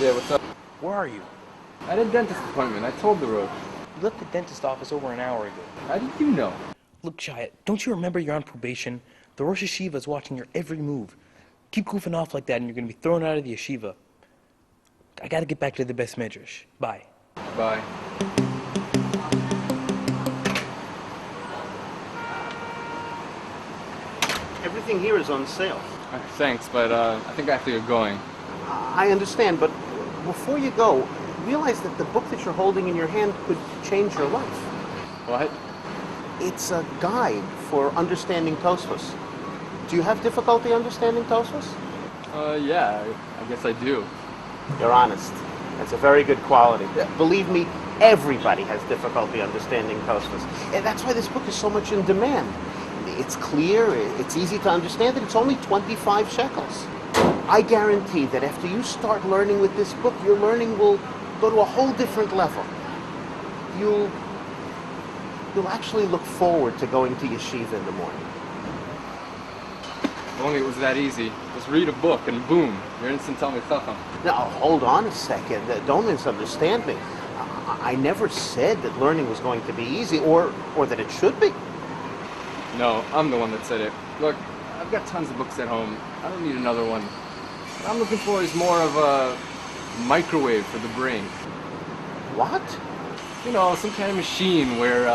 Yeah, what's up? Where are you? I had a dentist appointment. I told the road. You left the dentist office over an hour ago. How did you know? Look, Chaya, don't you remember you're on probation? The Rosh Yeshiva is watching your every move. Keep goofing off like that and you're going to be thrown out of the yeshiva. I got to get back to the best medrash. Bye. Bye. Everything here is on sale. Thanks, but I think I have to get going. I understand, but before you go, realize that the book that you're holding in your hand could change your life. What? It's a guide for understanding Tosfos. Do you have difficulty understanding Tosfos? Yeah, I guess I do. You're honest. That's a very good quality. Believe me, everybody has difficulty understanding Tosfos. And that's why this book is so much in demand. It's clear, it's easy to understand, and it's only 25 shekels. I guarantee that after you start learning with this book, your learning will go to a whole different level. You'll actually look forward to going to yeshiva in the morning. If only it was that easy. Just read a book and boom, you're instant Talmid Chacham. Now, hold on a second. Don't misunderstand me. I never said that learning was going to be easy or that it should be. No, I'm the one that said it. Look, I've got tons of books at home. I don't need another one. What I'm looking for is more of a microwave for the brain. What? You know, some kind of machine where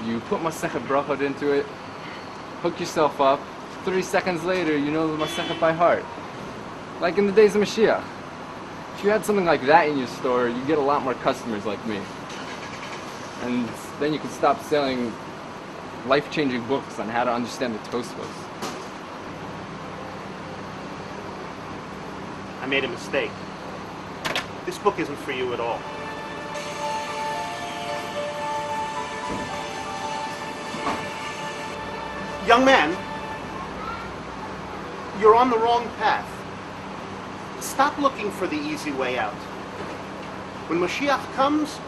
you put Masechet Brachot into it, hook yourself up, 30 seconds later you know the Masechet by heart. Like in the days of Mashiach. If you had something like that in your store, you'd get a lot more customers like me. And then you could stop selling life-changing books on how to understand the Tosfos. I made a mistake. This book isn't for you at all. Young man, you're on the wrong path. Stop looking for the easy way out. When Mashiach comes,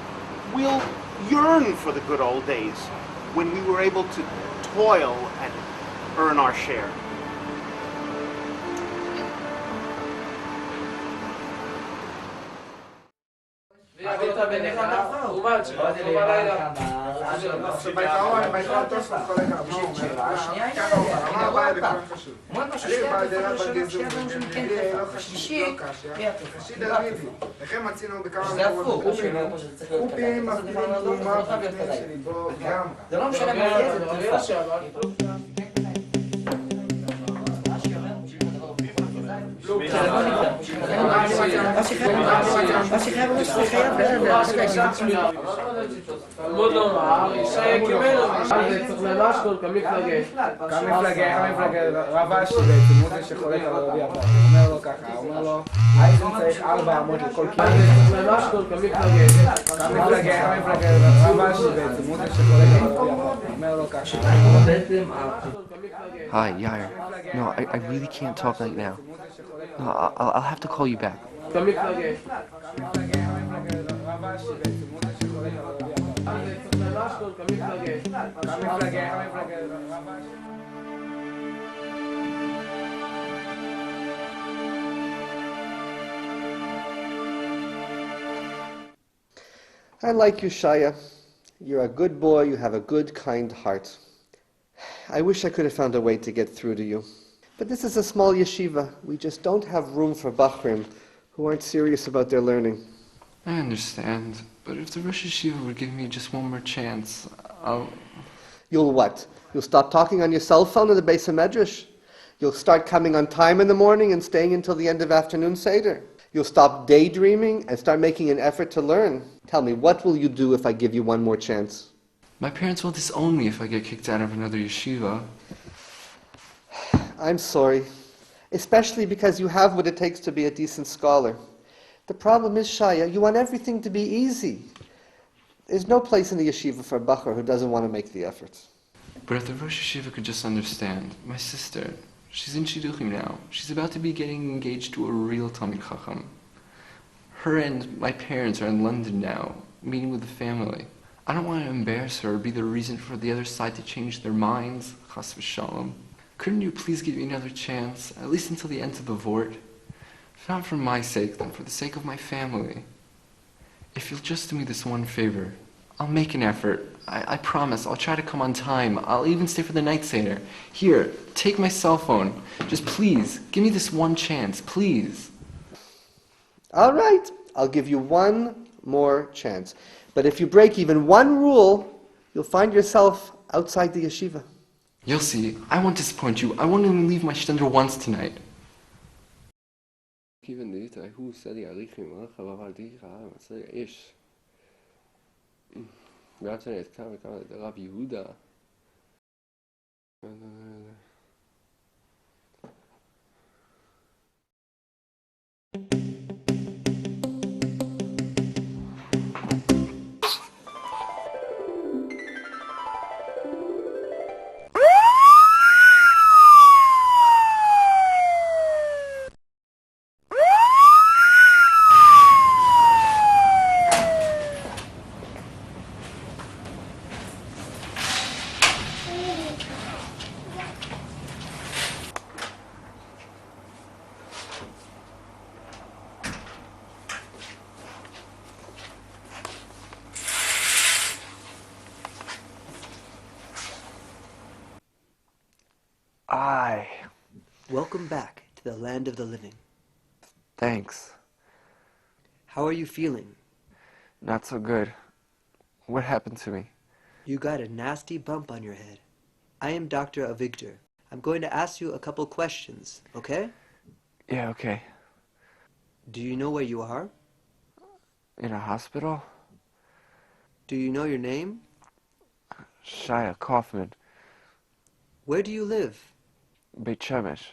we'll yearn for the good old days when we were able to toil and earn our share. Was ik hebben rustig gegeven, מאוד לומר, שיה קיבל צריך למשהו כמפלגה. רב אשי בעצם, הוא זה שחולק על רבי אבא. הוא אומר לו ככה, הוא אומר לו, האיזם צריך 4 אמות לכל כיוון. צריך למשהו כמפלגה. רב אשי בעצם, הוא זה שחולק על רבי אבא. הוא אומר לו ככה. Hi, Yair. No, I really can't talk right now. No, I'll have to call you back. I like you, Shaya. You're a good boy, you have a good, kind heart. I wish I could have found a way to get through to you. But this is a small yeshiva. We just don't have room for Bachrim who aren't serious about their learning. I understand, but if the Rosh Yeshiva would give me just one more chance, I'll... You'll what? You'll stop talking on your cell phone in the base of Medrash? You'll start coming on time in the morning and staying until the end of afternoon Seder? You'll stop daydreaming and start making an effort to learn? Tell me, what will you do if I give you one more chance? My parents will disown me if I get kicked out of another yeshiva. I'm sorry, especially because you have what it takes to be a decent scholar. The problem is, Shaya, you want everything to be easy. There's no place in the yeshiva for a bacher who doesn't want to make the effort. But if the Rosh Yeshiva could just understand, my sister, she's in Shidduchim now. She's about to be getting engaged to a real Talmid Chacham. Her and my parents are in London now, meeting with the family. I don't want to embarrass her or be the reason for the other side to change their minds, chas v'shalom. Couldn't you please give me another chance, at least until the end of the Vort? If not for my sake, then for the sake of my family. If you'll just do me this one favor, I'll make an effort. I promise, I'll try to come on time. I'll even stay for the night Seder. Here, take my cell phone. Just please, give me this one chance, please. All right, I'll give you one more chance. But if you break even one rule, you'll find yourself outside the yeshiva. You'll see, I won't disappoint you. I won't even leave my shtender once tonight. Welcome back to the land of the living. Thanks. How are you feeling? Not so good. What happened to me? You got a nasty bump on your head. I am Dr. Avigdor. I'm going to ask you a couple questions, okay? Yeah, okay. Do you know where you are? In a hospital? Do you know your name? Shaya, Kaufman. Where do you live? Beit Shemesh.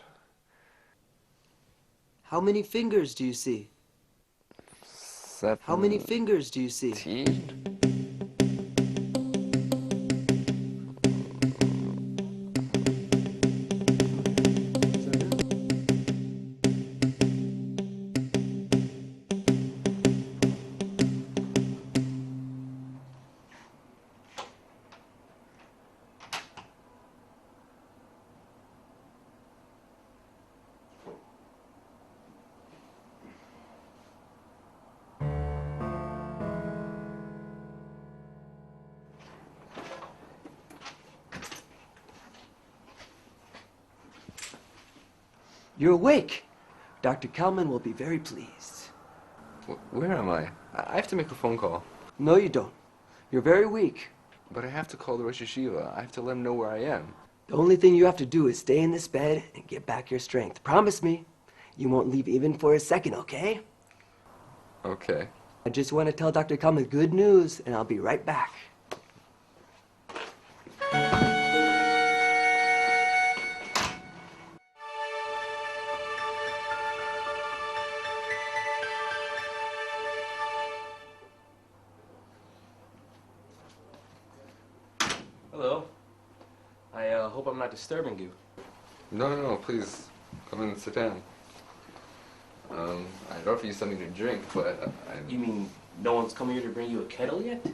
How many fingers do you see? 17. How many fingers do you see? You're awake. Dr. Kalman will be very pleased. Where am I? I have to make a phone call. No, you don't. You're very weak. But I have to call the Rosh Yeshiva. I have to let him know where I am. The only thing you have to do is stay in this bed and get back your strength. Promise me. You won't leave even for a second, okay? Okay. I just want to tell Dr. Kalman good news, and I'll be right back. Hello. I hope I'm not disturbing you. No, please. Come in and sit down. I'd offer you something to drink, but You mean no one's coming here to bring you a kettle yet?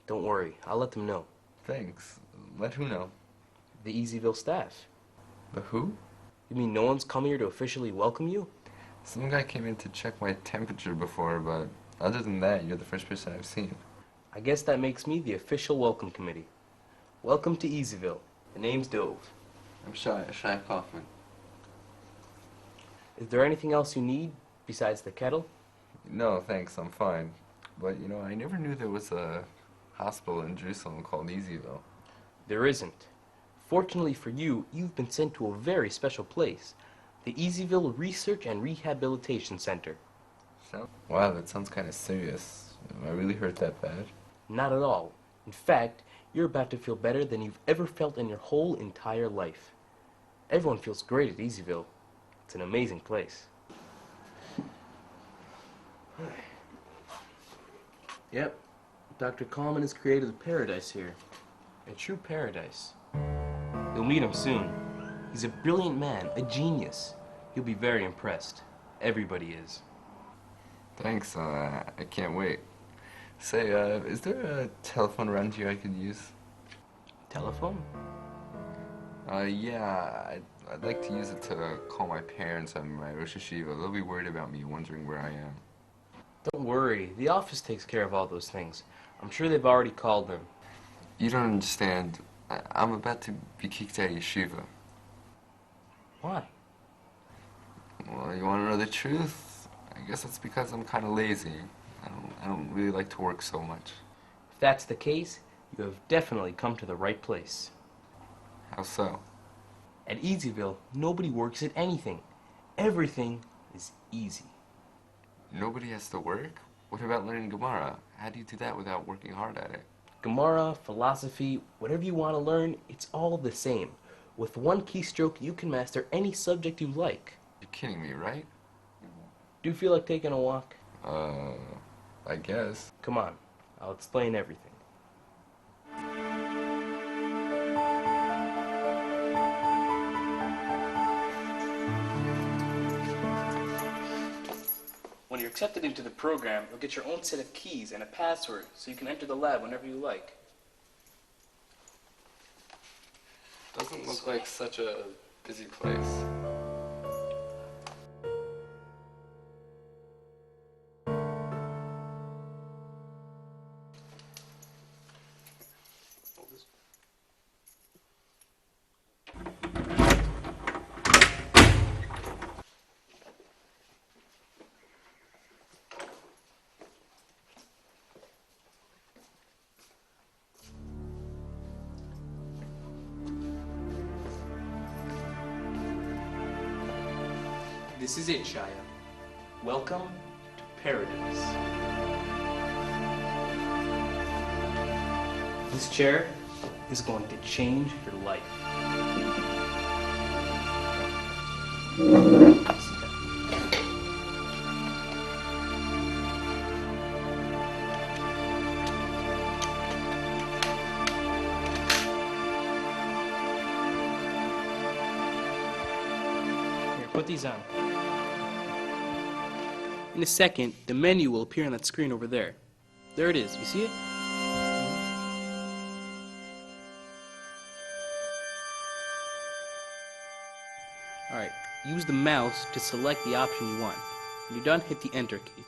Don't worry, I'll let them know. Thanks. Let who know? The Easyville staff. The who? You mean no one's come here to officially welcome you? Some guy came in to check my temperature before, but other than that, you're the first person I've seen. I guess that makes me the official welcome committee. Welcome to Easyville. The name's Dove. I'm Shaya Kaufman. Is there anything else you need besides the kettle? No, thanks, I'm fine. But, I never knew there was a hospital in Jerusalem called Easyville. There isn't. Fortunately for you, you've been sent to a very special place. The Easyville Research and Rehabilitation Center. Wow, that sounds kind of serious. Am I really hurt that bad? Not at all. In fact, you're about to feel better than you've ever felt in your whole entire life. Everyone feels great at Easyville. It's an amazing place. Yep, Dr. Kalman has created a paradise here. A true paradise. You'll meet him soon. He's a brilliant man, a genius. You'll be very impressed. Everybody is. Thanks, I can't wait. Say, is there a telephone around here I could use? Telephone? Yeah, I'd like to use it to call my parents on my Rosh Hashiva. They'll be worried about me, wondering where I am. Don't worry. The office takes care of all those things. I'm sure they've already called them. You don't understand. I'm about to be kicked out of yeshiva. Why? Well, you want to know the truth? I guess it's because I'm kind of lazy. I don't really like to work so much. If that's the case, you have definitely come to the right place. How so? At Easyville, nobody works at anything. Everything is easy. Nobody has to work? What about learning Gemara? How do you do that without working hard at it? Gemara, philosophy, whatever you want to learn, it's all the same. With one keystroke, you can master any subject you like. You're kidding me, right? Do you feel like taking a walk? I guess. Come on, I'll explain everything. When you're accepted into the program, you'll get your own set of keys and a password so you can enter the lab whenever you like. Doesn't look like such a busy place. This is it, Shaya. Welcome to paradise. This chair is going to change your life. Here, put these on. In a second, the menu will appear on that screen over there. There it is. You see it? Alright, use the mouse to select the option you want. When you're done, hit the Enter key.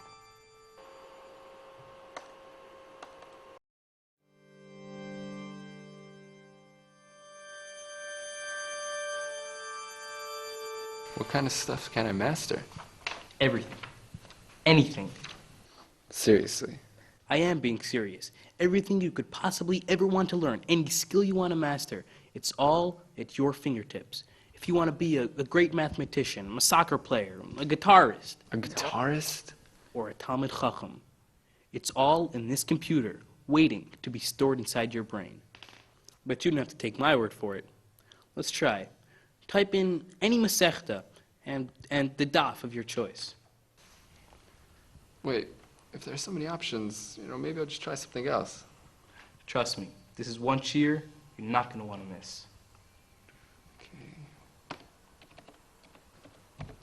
What kind of stuff can I master? Everything. Anything. Seriously. I am being serious. Everything you could possibly ever want to learn, any skill you want to master, it's all at your fingertips. If you want to be a great mathematician, a soccer player, a guitarist. A guitarist? Or a Talmud Chacham. It's all in this computer, waiting to be stored inside your brain. But you don't have to take my word for it. Let's try. Type in any Masechta and the daf of your choice. Wait, if there's so many options, maybe I'll just try something else. Trust me, this is one cheer you're not going to want to miss. Okay.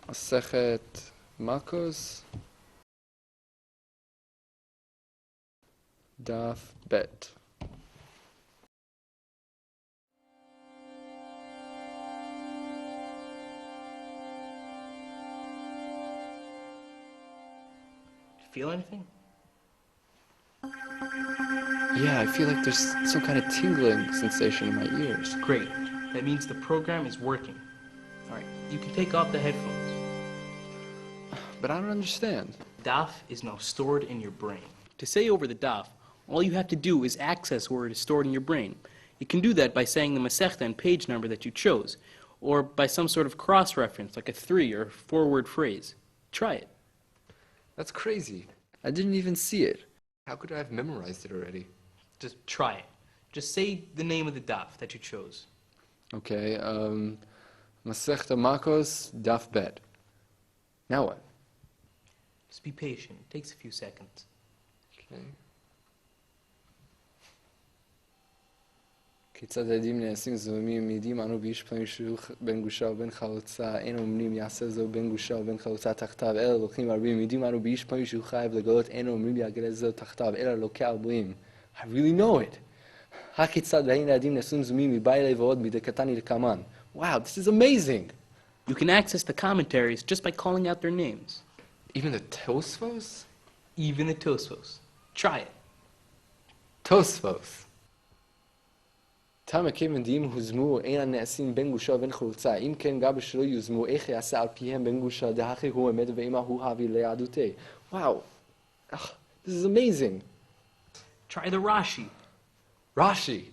Masechet Makos. Daf Bet. Feel anything? Yeah, I feel like there's some kind of tingling sensation in my ears. Great. That means the program is working. All right, you can take off the headphones. But I don't understand. Daf is now stored in your brain. To say over the daf, all you have to do is access where it is stored in your brain. You can do that by saying the Masechta and page number that you chose, or by some sort of cross-reference, like a 3 or 4-word phrase. Try it. That's crazy. I didn't even see it. How could I have memorized it already? Just try it. Just say the name of the daf that you chose. Okay, Masechta Makos, Daf Bet. Now what? Just be patient. It takes a few seconds. Okay. כיצד העדים נעשים זוהמים מעידים אנו באיש פנים שיוך בין גושה ובין חלוצה אין אומרים יעשה זו בין גושה ובין חלוצה תחתיו אלא לוקחים הרבה מעידים אנו באיש פנים שיוך חייב לגלות אין אומרים יגלה זו תחתיו אלא לוקח ארבעים. I really know it. הכיצד והנה העדים נעשים זוהמים מבעלי ועוד מדקתני לקמן Wow, this is amazing. You can access the commentaries just by calling out their names. Even the Tosfos? Even the Tosfos. Try it. Tosfos. תמה כיוון דיים הוזמו אין הנעשים בין גושה ובין חולצה. אם כן גבי שלא יוזמו, איך יעשה על פיהם בין גושה, דהכי הוא עמד ואימה הוא הביא ליהדותי. Wow. This is amazing. Try the Rashi. Rashi.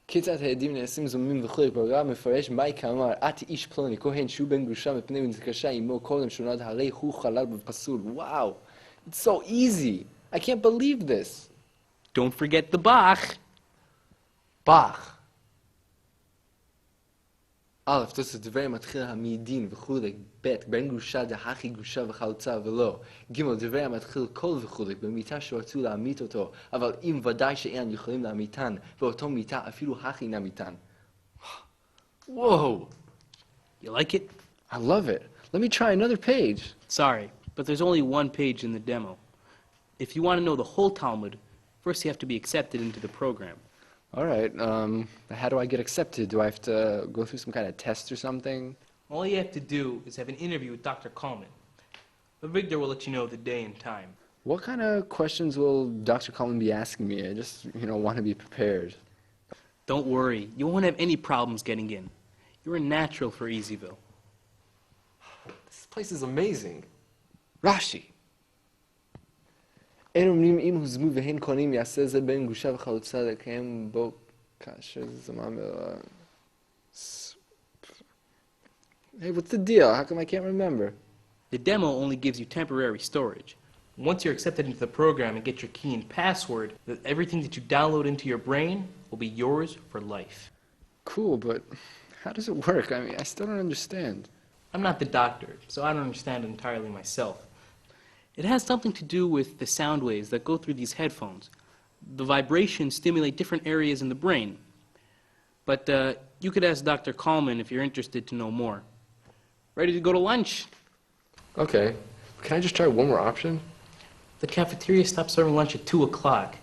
כיצד העדים נעשים זוממים וכו' ברע מפרש מהי כאמר, את איש פלוני, כהן שהוא בן גרושה מפני ונתקשה עמו קודם שונד, הרי הוא חלל בפסול. Wow. It's so easy. I can't believe this. Don't forget the Bach. Bach. א', תוספות דברי מתחיל המיידין וכולי, ב', בן גרושה דהכי גרושה וחלוצה ולא, ג', דברי המתחיל כל וכולי, במיתה שרצו להמית אותו, אבל אם ודאי שאין יכולים להמיתן, באותו מיתה אפילו הכי נמיתן. Whoa! You like it? I love it. Let me try another page. Sorry, but there's only one page in the demo. If you want to know the whole Talmud, first you have to be accepted into the program. All right, how do I get accepted? Do I have to go through some kind of test or something? All you have to do is have an interview with Dr. Kalman. Avigdor will let you know the day and time. What kind of questions will Dr. Cohen be asking me? I just, want to be prepared. Don't worry, you won't have any problems getting in. You're a natural for Easyville. This place is amazing. Rashi. אין אומרים אם הוזמו והן קונים יעשה זה בין גושה וחלוצה לקיים בו כאשר זמן Hey, what's the deal? How come I can't remember? The demo only gives you temporary storage. Once you're accepted into the program and get your key and password, everything that you download into your brain will be yours for life. Cool, but how does it work? I mean, I still don't understand. I'm not the doctor, so I don't understand it entirely myself. It has something to do with the sound waves that go through these headphones. The vibrations stimulate different areas in the brain. But you could ask Dr. Kalman if you're interested to know more. Ready to go to lunch? Okay. Can I just try one more option? The cafeteria stops serving lunch at 2 o'clock.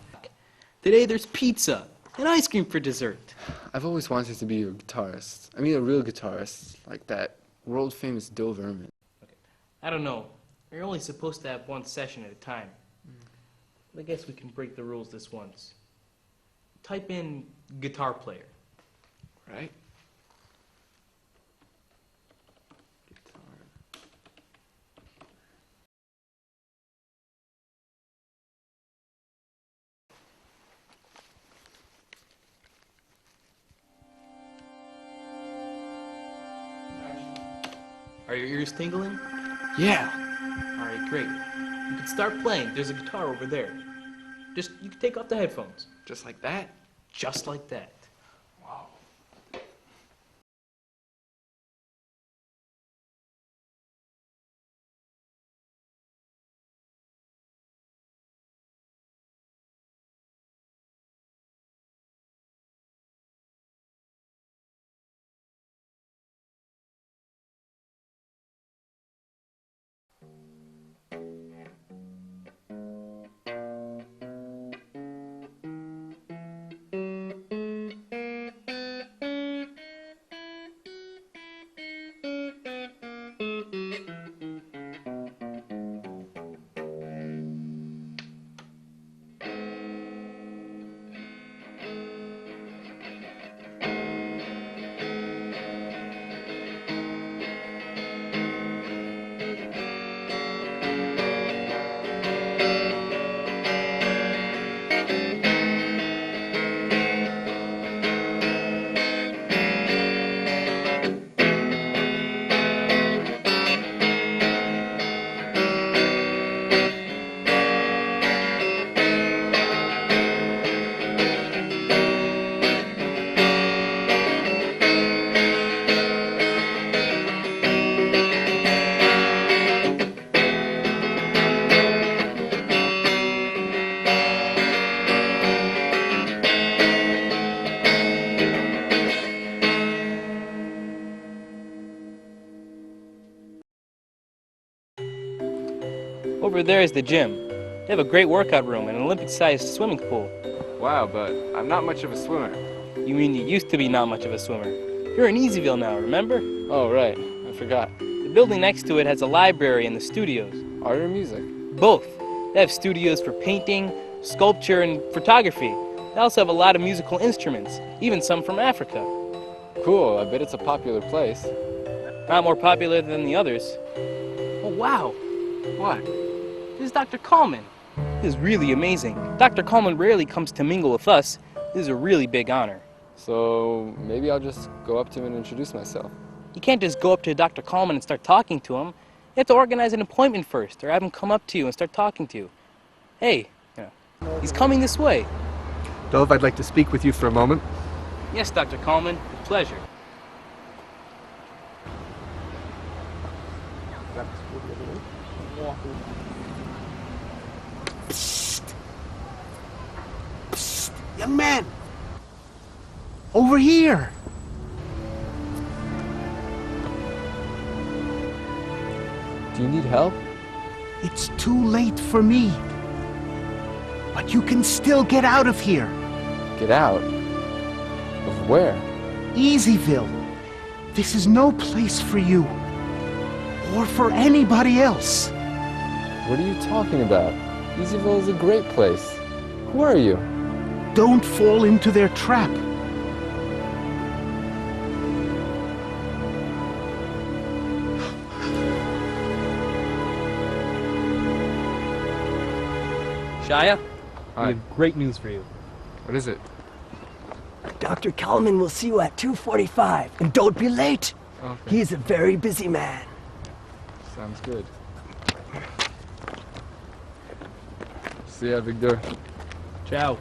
Today there's pizza and ice cream for dessert. I've always wanted to be a guitarist. I mean, a real guitarist, like that world-famous Ehrman. Okay. I don't know. You're only supposed to have one session at a time. I guess we can break the rules this once. Type in guitar player. Right? Are your ears tingling? Yeah. All right, great. You can start playing. There's a guitar over there. You can take off the headphones. Just like that? Just like that. Wow. Over there is the gym. They have a great workout room and an Olympic-sized swimming pool. Wow, but I'm not much of a swimmer. You mean you used to be not much of a swimmer? You're in Easyville now, remember? Oh, right. I forgot. The building next to it has a library and the studios. Art or music? Both. They have studios for painting, sculpture, and photography. They also have a lot of musical instruments, even some from Africa. Cool. I bet it's a popular place. Not more popular than the others. Oh, wow. What? This is Dr. Kalman. This is really amazing. Dr. Kalman rarely comes to mingle with us. This is a really big honor. So maybe I'll just go up to him and introduce myself. You can't just go up to Dr. Kalman and start talking to him. You have to organize an appointment first, or have him come up to you and start talking to you. Hey, he's coming this way. Dov, I'd like to speak with you for a moment. Yes, Dr. Kalman, with pleasure. Psst. Psst. Young man! Over here! Do you need help? It's too late for me. But you can still get out of here. Get out? Of where? Easyville. This is no place for you. Or for anybody else. What are you talking about? Easyville is a great place. Who are you? Don't fall into their trap. Shaya, Hi. we have great news for you. What is it? Dr. Kalman will see you at 2:45, and don't be late. Okay. He's a very busy man. Sounds good. See ya, Avigdor. Ciao.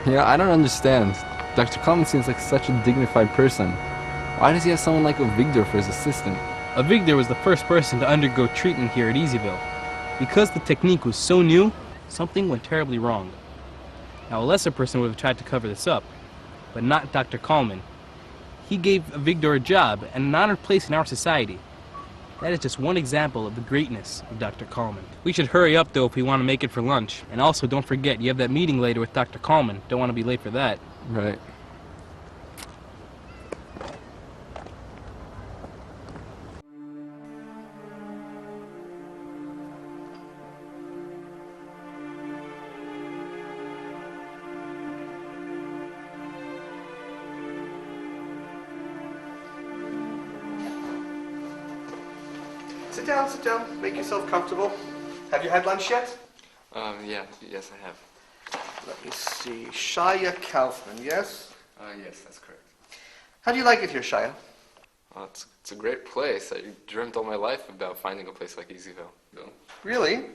Yeah, I don't understand. Dr. Kalman seems like such a dignified person. Why does he have someone like Avigdor for his assistant? Avigdor was the first person to undergo treatment here at Easyville. Because the technique was so new, something went terribly wrong. Now, a lesser person would have tried to cover this up, but not Dr. Kalman. He gave Avigdor a job and an honored place in our society. That is just one example of the greatness of Dr. Kalman. We should hurry up, though, if we want to make it for lunch. And also, don't forget, you have that meeting later with Dr. Kalman. Don't want to be late for that. Right. Sit down, sit down. Make yourself comfortable. Have you had lunch yet? Yeah, yes, I have. Let me see. Shaya Kaufman, yes? Yes, that's correct. How do you like it here, Shaya? Well, it's a great place. I dreamt all my life about finding a place like Easyville. Really?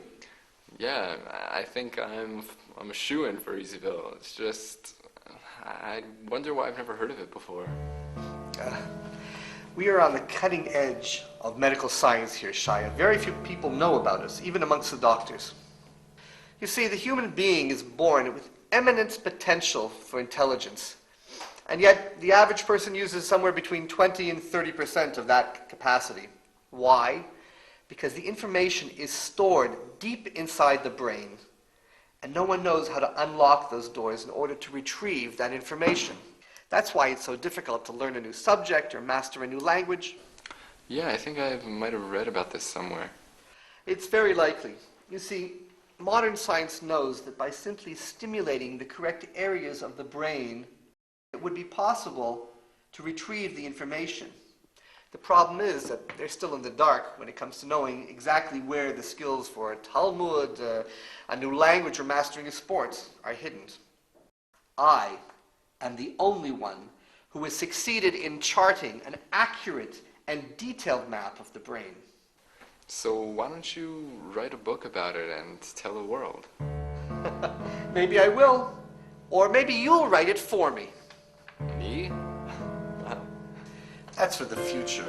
Yeah, I think I'm a shoo-in for Easyville. It's just, I wonder why I've never heard of it before. We are on the cutting edge of medical science here, Shaya. Very few people know about us, even amongst the doctors. You see, the human being is born with eminent potential for intelligence. And yet, the average person uses somewhere between 20 and 30% of that capacity. Why? Because the information is stored deep inside the brain, and no one knows how to unlock those doors in order to retrieve that information. That's why it's so difficult to learn a new subject or master a new language. Yeah, I think I might have read about this somewhere. It's very likely. You see, modern science knows that by simply stimulating the correct areas of the brain, it would be possible to retrieve the information. The problem is that they're still in the dark when it comes to knowing exactly where the skills for a Talmud, a new language, or mastering a sport are hidden. I am the only one who has succeeded in charting an accurate and detailed map of the brain. So why don't you write a book about it and tell the world? Maybe I will. Or maybe you'll write it for me. Me? Well, that's for the future.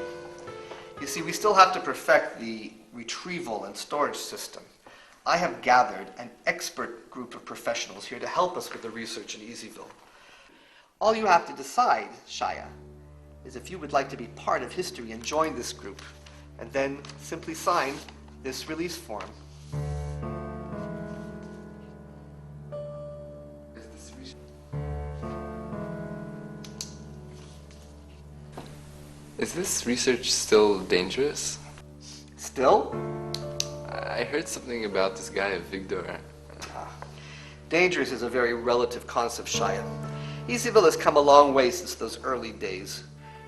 You see, we still have to perfect the retrieval and storage system. I have gathered an expert group of professionals here to help us with the research in Easyville. All you have to decide, Shaya, is if you would like to be part of history and join this group. and then simply sign this release form. Is this research still dangerous? Still? I heard something about this guy Avigdor. Dangerous is a very relative concept, Shaya. Easyville has come a long way since those early days.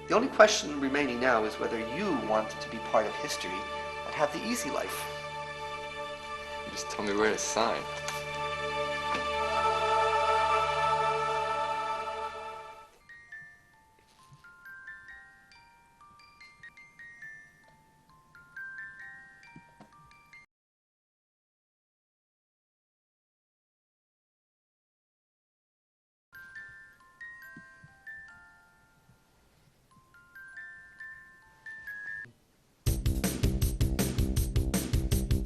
The only question remaining now is whether you want to be part of history and have the easy life. Just tell me where to sign.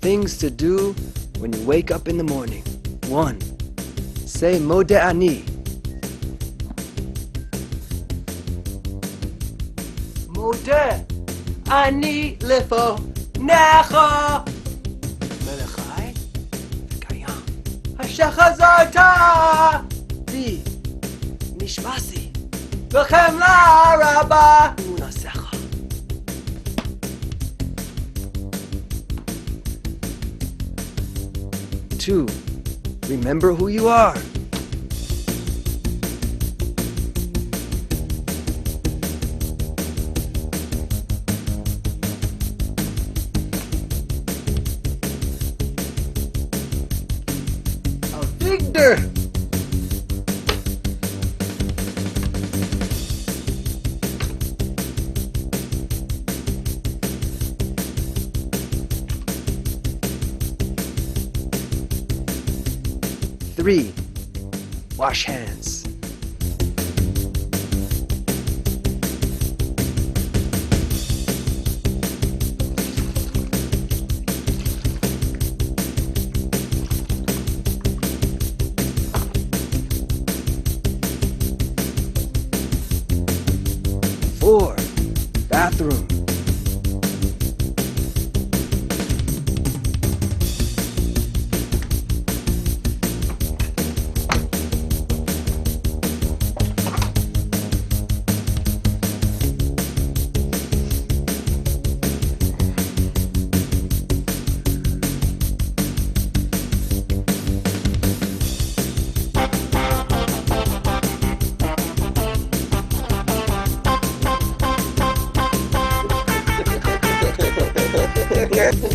Things to do when you wake up in the morning. 1. Say Modeh Ani. Modeh Ani lefo necha melechai v'kayam asher chazarta bi nishmasi v'chemla rabba unasecha. 2. Remember who you are. 3. Wash hands. 4. Bathroom. 5.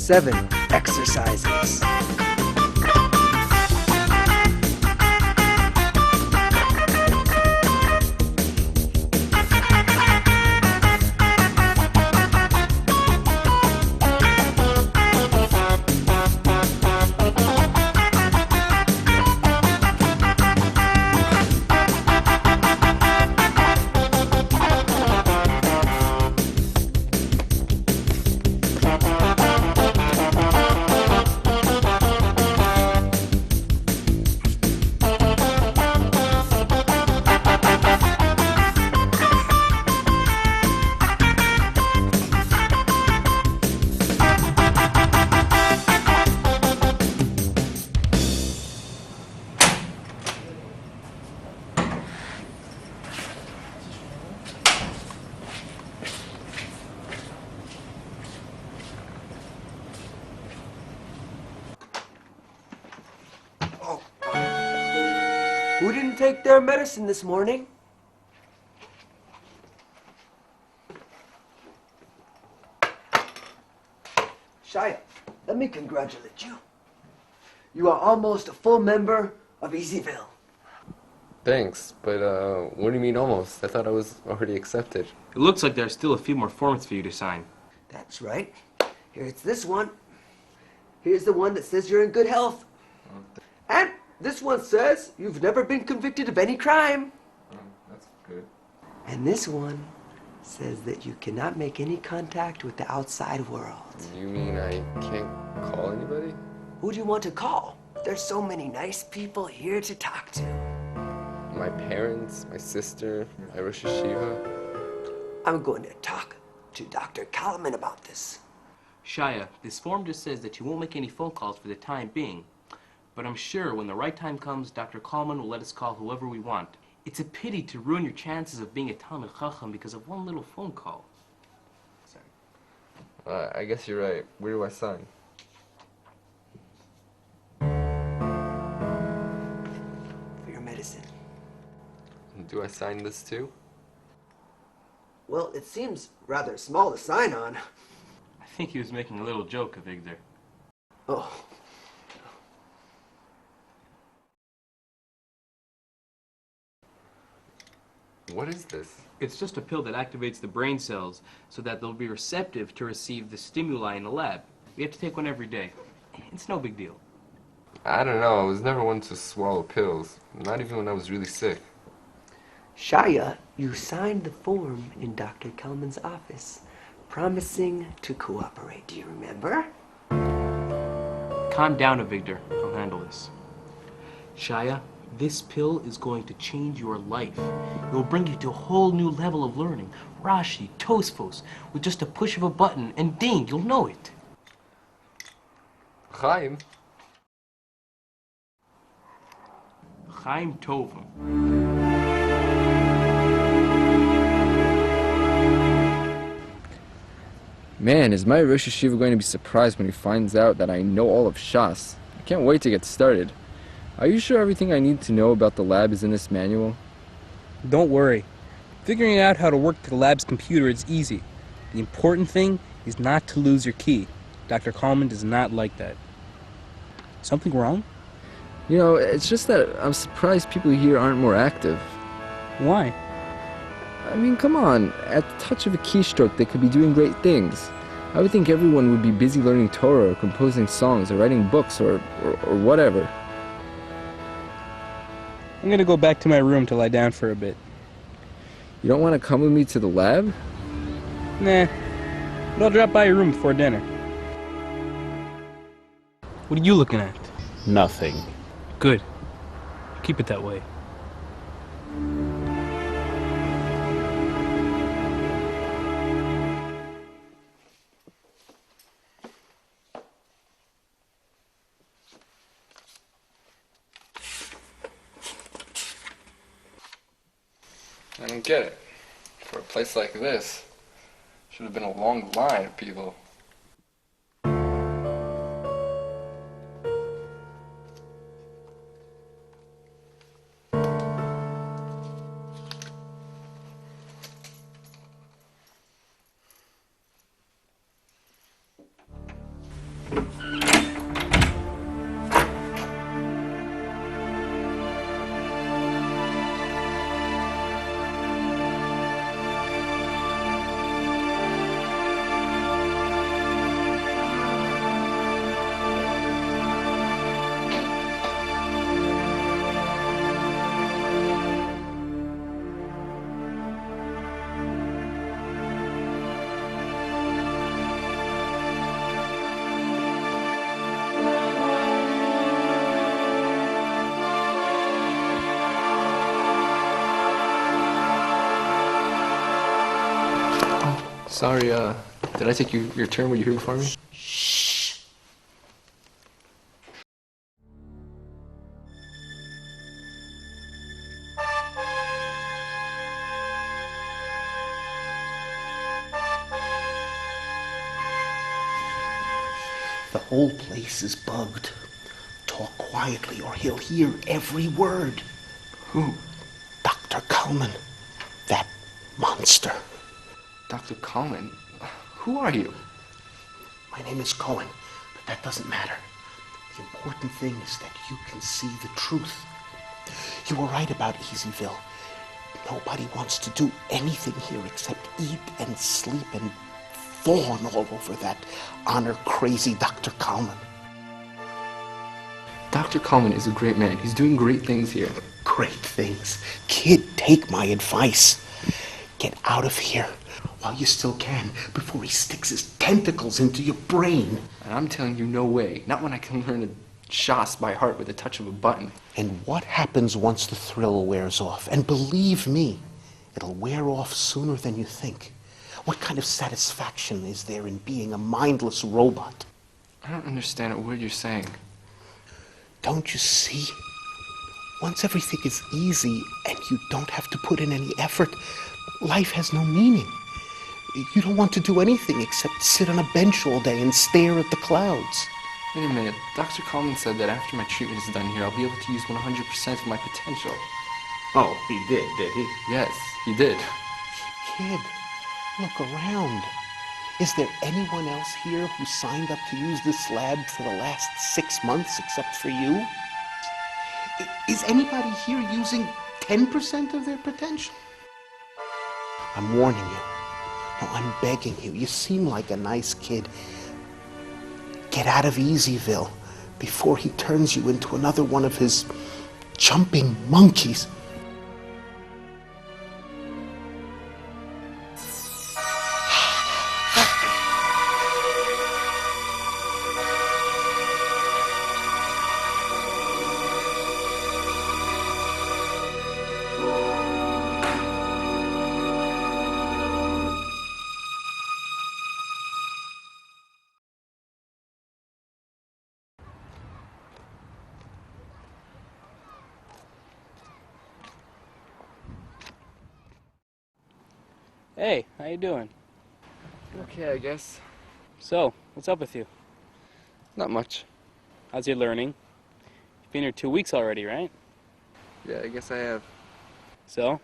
7 exercises. Who didn't take their medicine this morning? Shaya, let me congratulate you. You are almost a full member of Easyville. Thanks, but what do you mean almost? I thought I was already accepted. It looks like there are still a few more forms for you to sign. That's right. Here, it's this one. Here's the one that says you're in good health. And this one says you've never been convicted of any crime. That's good. And this one says that you cannot make any contact with the outside world. You mean I can't call anybody? Who do you want to call? There's so many nice people here to talk to. My parents, my sister, my Rosh Hashiva. I'm going to talk to Dr. Kalman about this. Shaya, this form just says that you won't make any phone calls for the time being. But I'm sure when the right time comes, Dr. Kalman will let us call whoever we want. It's a pity to ruin your chances of being a Talmid Chacham because of one little phone call. I guess you're right. Where do I sign? For your medicine. Do I sign this too? Well, it seems rather small to sign on. I think he was making a little joke, Avigdor. Oh. What is this? It's just a pill that activates the brain cells so that they'll be receptive to receive the stimuli in the lab. We have to take one every day. It's no big deal. I don't know. I was never one to swallow pills. Not even when I was really sick. Shaya, you signed the form in Dr. Kalman's office, promising to cooperate. Do you remember? Calm down, Avigdor. I'll handle this. Shaya, this pill is going to change your life. It will bring you to a whole new level of learning. Rashi, Tosfos, with just a push of a button, and ding, you'll know it. Chaim? Chaim Tovim. Man, is my Rosh Hashiva going to be surprised when he finds out that I know all of Shas? I can't wait to get started. Are you sure everything I need to know about the lab is in this manual? Don't worry. Figuring out how to work the lab's computer is easy. The important thing is not to lose your key. Dr. Kalman does not like that. Something wrong? You know, it's just that I'm surprised people here aren't more active. Why? I mean, come on. At the touch of a keystroke, they could be doing great things. I would think everyone would be busy learning Torah or composing songs or writing books or whatever. I'm gonna go back to my room to lie down for a bit. You don't want to come with me to the lab? Nah, but I'll drop by your room before dinner. What are you looking at? Nothing. Good. Keep it that way. I don't get it. For a place like this, should have been a long line of people. Sorry, did I take your turn? Were you here before me? Shh. The whole place is bugged. Talk quietly or he'll hear every word. Who? Dr. Kalman. That monster. Dr. Cohen? Who are you? My name is Cohen, but that doesn't matter. The important thing is that you can see the truth. You were right about Easyville. Nobody wants to do anything here except eat and sleep and fawn all over that honor-crazy Dr. Kalman. Dr. Cohen is a great man. He's doing great things here. Great things. Kid, take my advice. Get out of here while you still can before he sticks his tentacles into your brain. And I'm telling you, no way. Not when I can learn a Shas by heart with a touch of a button. And what happens once the thrill wears off? And believe me, it'll wear off sooner than you think. What kind of satisfaction is there in being a mindless robot? I don't understand a word you're saying. Don't you see? Once everything is easy and you don't have to put in any effort, life has no meaning. You don't want to do anything except sit on a bench all day and stare at the clouds. Wait a minute. Dr. Kalman said that after my treatment is done here, I'll be able to use 100% of my potential. Oh, he did he? Yes, he did. Kid, look around. Is there anyone else here who signed up to use this lab for the last 6 months except for you? Is anybody here using 10% of their potential? I'm warning you. No, I'm begging you. You seem like a nice kid. Get out of Easyville before he turns you into another one of his jumping monkeys. Hey, how you doing? Okay, I guess. So, what's up with you? Not much. How's your learning? You've been here 2 weeks already, right? Yeah, I guess I have. So,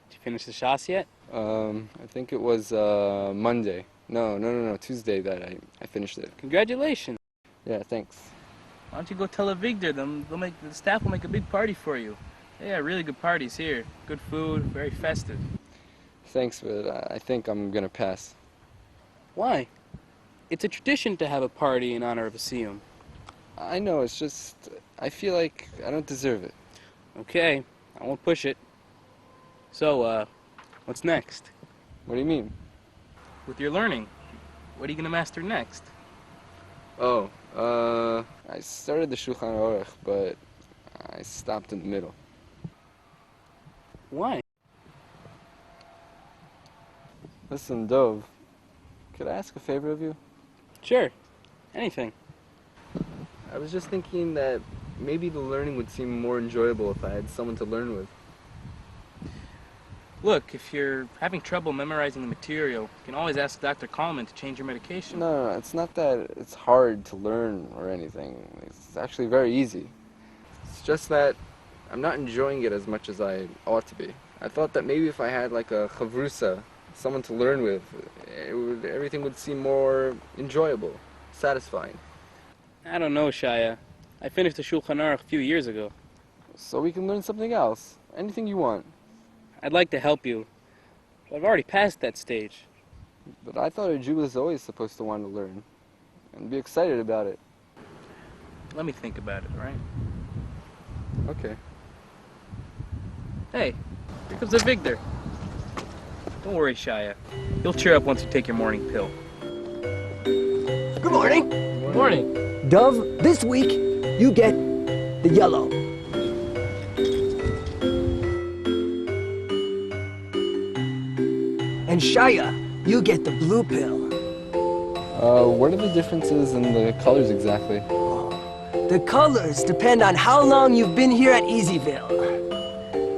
did you finish the Shas yet? I think it was Monday. No, Tuesday that I finished it. Congratulations. Yeah, thanks. Why don't you go tell Avigdor? The staff will make a big party for you. Yeah, really good parties here. Good food, very festive. Thanks, but I think I'm gonna pass. Why? It's a tradition to have a party in honor of a siyum. I know, it's just, I feel like I don't deserve it. Okay, I won't push it. So, what's next? What do you mean? With your learning, what are you gonna master next? Oh, I started the Shulchan Aruch, but I stopped in the middle. Why? Listen, Dov, could I ask a favor of you? Sure, anything. I was just thinking that maybe the learning would seem more enjoyable if I had someone to learn with. Look, if you're having trouble memorizing the material, you can always ask Dr. Kalman to change your medication. No, it's not that it's hard to learn or anything. It's actually very easy. It's just that I'm not enjoying it as much as I ought to be. I thought that maybe if I had like a chavrusa, someone to learn with, everything would seem more enjoyable, satisfying. I don't know, Shaya. I finished the Shulchan Aruch a few years ago. So we can learn something else. Anything you want. I'd like to help you, but I've already passed that stage. But I thought a Jew is always supposed to want to learn and be excited about it. Let me think about it, all right? Okay. Hey, here comes Avigdor. Don't worry, Shaya. You'll cheer up once you take your morning pill. Good morning. Good morning. Dove, this week you get the yellow. And Shaya, You get the blue pill. What are the differences in the colors exactly? The colors depend on how long you've been here at Easyville.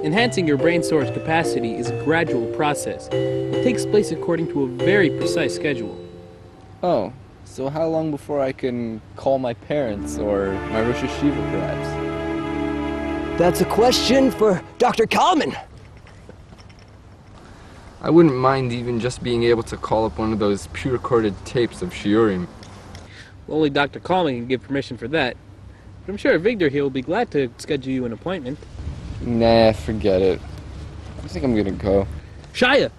Enhancing your brain storage capacity is a gradual process. It takes place according to a very precise schedule. Oh, so how long before I can call my parents or my Rosh Hashiva perhaps? That's a question for Dr. Kalman. I wouldn't mind even just being able to call up one of those pre-recorded tapes of shiurim. Well, only Dr. Kalman can give permission for that. But I'm sure Avigdor here will be glad to schedule you an appointment. Nah, forget it. I think I'm gonna go. Shaya!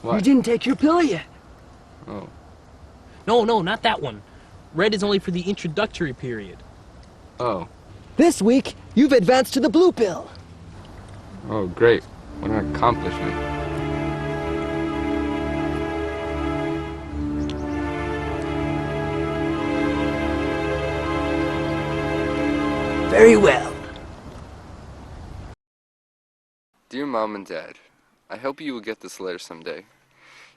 What? You didn't take your pill yet. Oh. No, not that one. Red is only for the introductory period. Oh. This week, you've advanced to the blue pill. Oh, great. What an accomplishment. Very well. Dear Mom and Dad, I hope you will get this letter someday.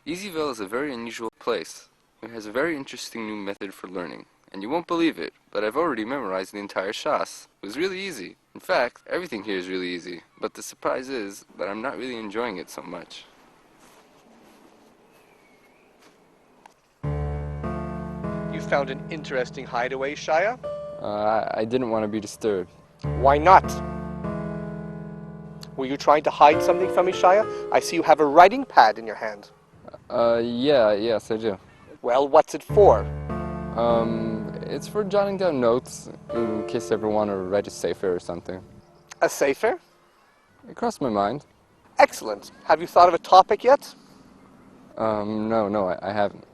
Easyville is a very unusual place. It has a very interesting new method for learning. And you won't believe it, but I've already memorized the entire Shas. It was really easy. In fact, everything here is really easy. But the surprise is that I'm not really enjoying it so much. You found an interesting hideaway, Shaya? I didn't want to be disturbed. Why not? Were you trying to hide something from me, Shaya? I see you have a writing pad in your hand. Yes, I do. Well, what's it for? It's for jotting down notes in case I ever want to write a sefer or something. A sefer? It crossed my mind. Excellent. Have you thought of a topic yet? No, I haven't.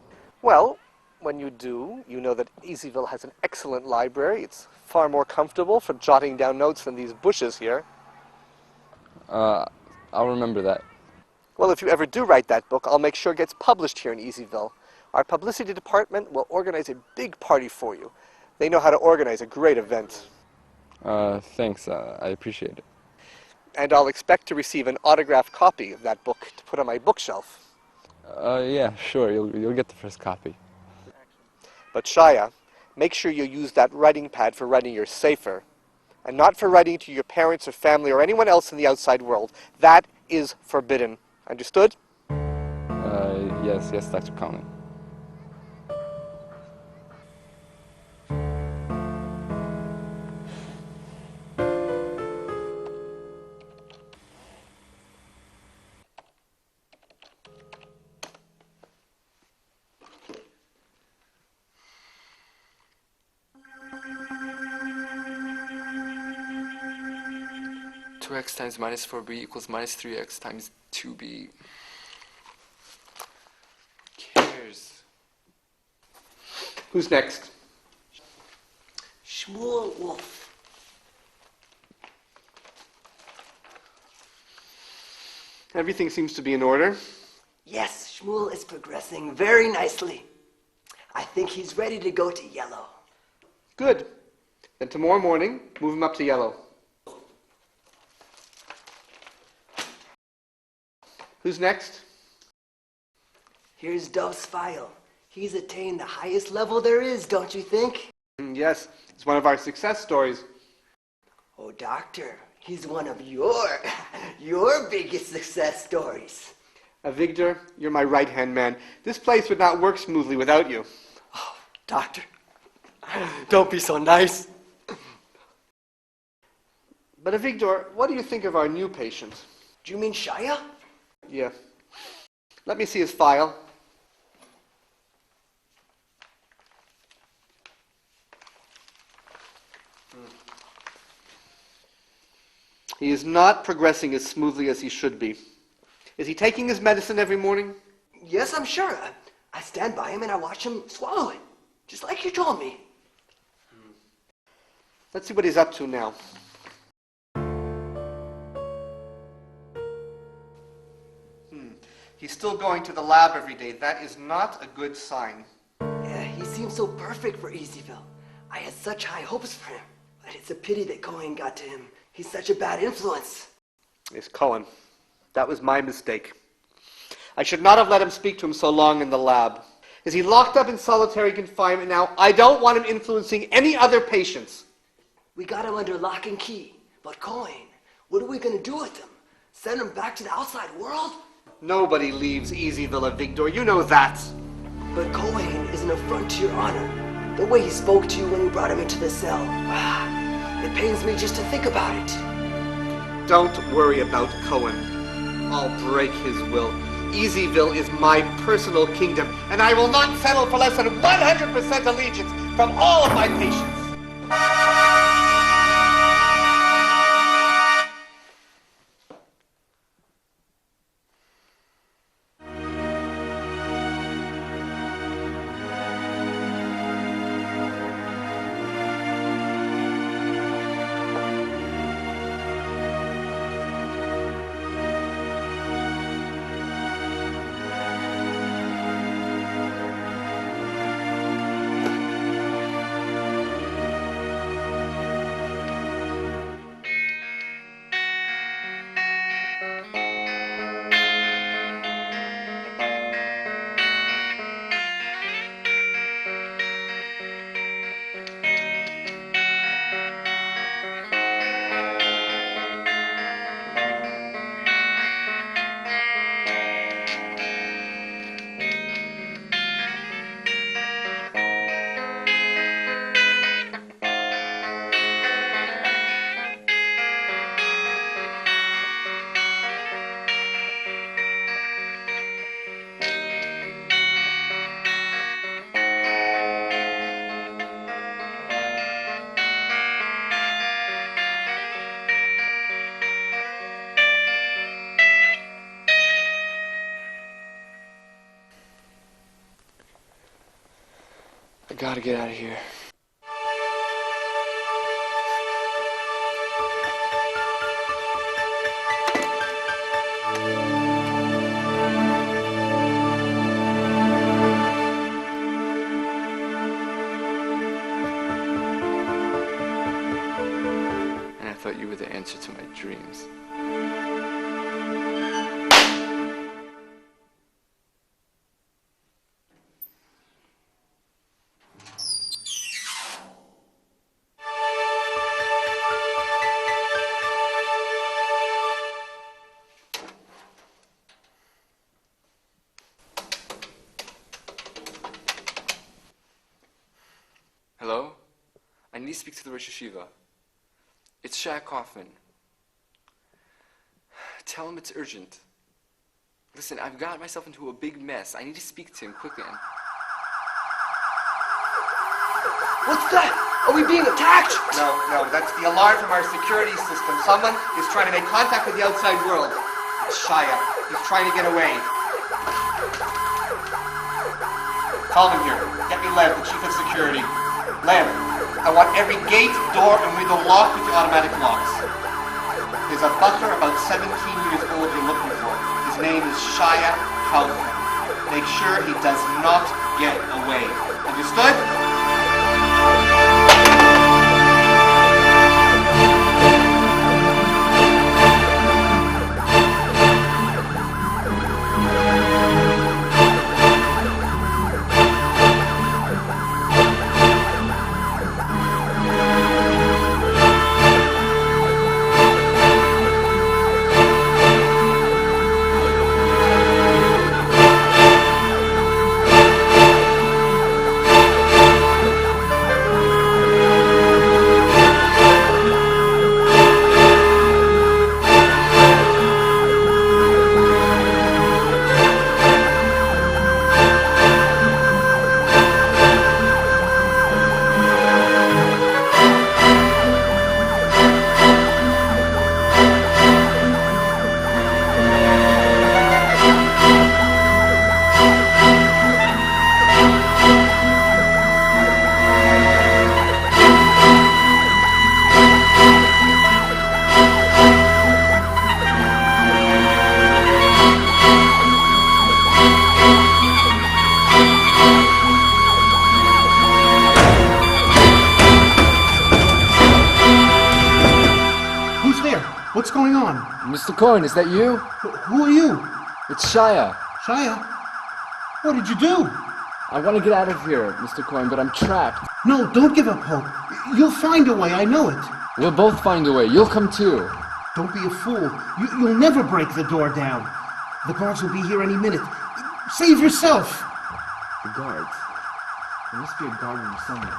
Well, when you do, you know that Easyville has an excellent library. It's far more comfortable for jotting down notes than these bushes here. I'll remember that. Well, if you ever do write that book, I'll make sure it gets published here in Easyville. Our publicity department will organize a big party for you. They know how to organize a great event. Thanks, I appreciate it. And I'll expect to receive an autographed copy of that book to put on my bookshelf. Yeah, sure, you'll get the first copy. But Shaya, make sure you use that writing pad for writing your sefer, and not for writing to your parents or family or anyone else in the outside world. That is forbidden. Understood? Yes, Dr. Cohen. X times minus 4b equals minus 3x times 2b. Who cares? Who's next? Shmuel Wolf. Everything seems to be in order. Yes, Shmuel is progressing very nicely. I think he's ready to go to yellow. Good. Then tomorrow morning, move him up to yellow. Who's next? Here's Dove's file. He's attained the highest level there is, don't you think? Yes, it's one of our success stories. Oh, Doctor, he's one of your biggest success stories. Avigdor, you're my right-hand man. This place would not work smoothly without you. Oh, Doctor, don't be so nice. But Avigdor, what do you think of our new patient? Do you mean Shaya? Yeah. Let me see his file. He is not progressing as smoothly as he should be. Is he taking his medicine every morning? Yes, I'm sure. I stand by him and I watch him swallow it, just like you told me. Let's see what he's up to now. He's still going to the lab every day. That is not a good sign. Yeah, he seems so perfect for Easyville. I had such high hopes for him. But it's a pity that Cohen got to him. He's such a bad influence. It's Cohen. That was my mistake. I should not have let him speak to him so long in the lab. Is he locked up in solitary confinement now? I don't want him influencing any other patients. We got him under lock and key. But Cohen, what are we going to do with him? Send him back to the outside world? Nobody leaves Easyville, Avigdor. You know that. But Cohen is an affront to your honor. The way he spoke to you when you brought him into the cell. It pains me just to think about it. Don't worry about Cohen. I'll break his will. Easyville is my personal kingdom, and I will not settle for less than 100% allegiance from all of my patients. I gotta get out of here. And I thought you were the answer to my dreams. Hello? I need to speak to the Rosh Yeshiva. It's Shaya Kaufman. Tell him it's urgent. Listen, I've got myself into a big mess. I need to speak to him quickly. What's that? Are we being attacked? No, that's the alarm from our security system. Someone is trying to make contact with the outside world. It's Shaya. He's trying to get away. Kalman here. Get me Lev, the chief of security. Lev, I want every gate, door, and window locked with the automatic locks. There's a butler about 17 years old you're looking for. His name is Shaya Kaufman. Make sure he does not get away. Understood? What's going on? Mr. Cohen, is that you? Who are you? It's Shaya. Shaya, what did you do? I want to get out of here, Mr. Cohen, but I'm trapped. No, don't give up hope. You'll find a way, I know it. We'll both find a way. You'll come too. Don't be a fool. You'll never break the door down. The guards will be here any minute. Save yourself. The guards. There must be a guard room somewhere.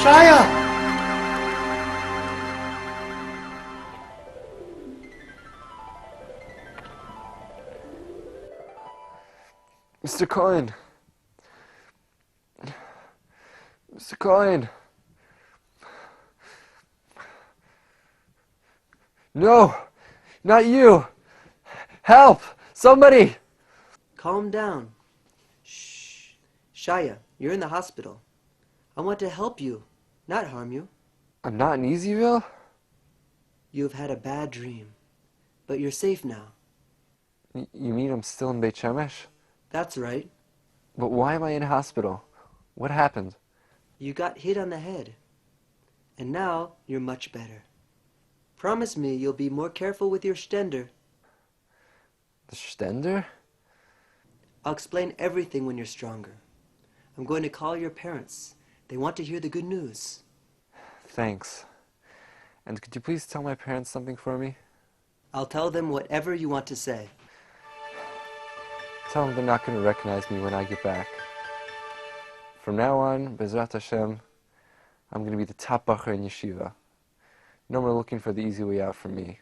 Chaya! Mr. Cohen. Mr. Cohen. No! Not you! Help! Somebody! Calm down. Shh. Shaya, you're in the hospital. I want to help you, not harm you. I'm not in Easyville? You have had a bad dream, but you're safe now. You mean I'm still in Beit Shemesh? That's right. But why am I in a hospital? What happened? You got hit on the head, and now you're much better. Promise me you'll be more careful with your stender. The Stender? I'll explain everything when you're stronger. I'm going to call your parents. They want to hear the good news. Thanks. And could you please tell my parents something for me? I'll tell them whatever you want to say. Tell them they're not going to recognize me when I get back. From now on, Bezrat Hashem, I'm going to be the top bacher in yeshiva. No more looking for the easy way out for me.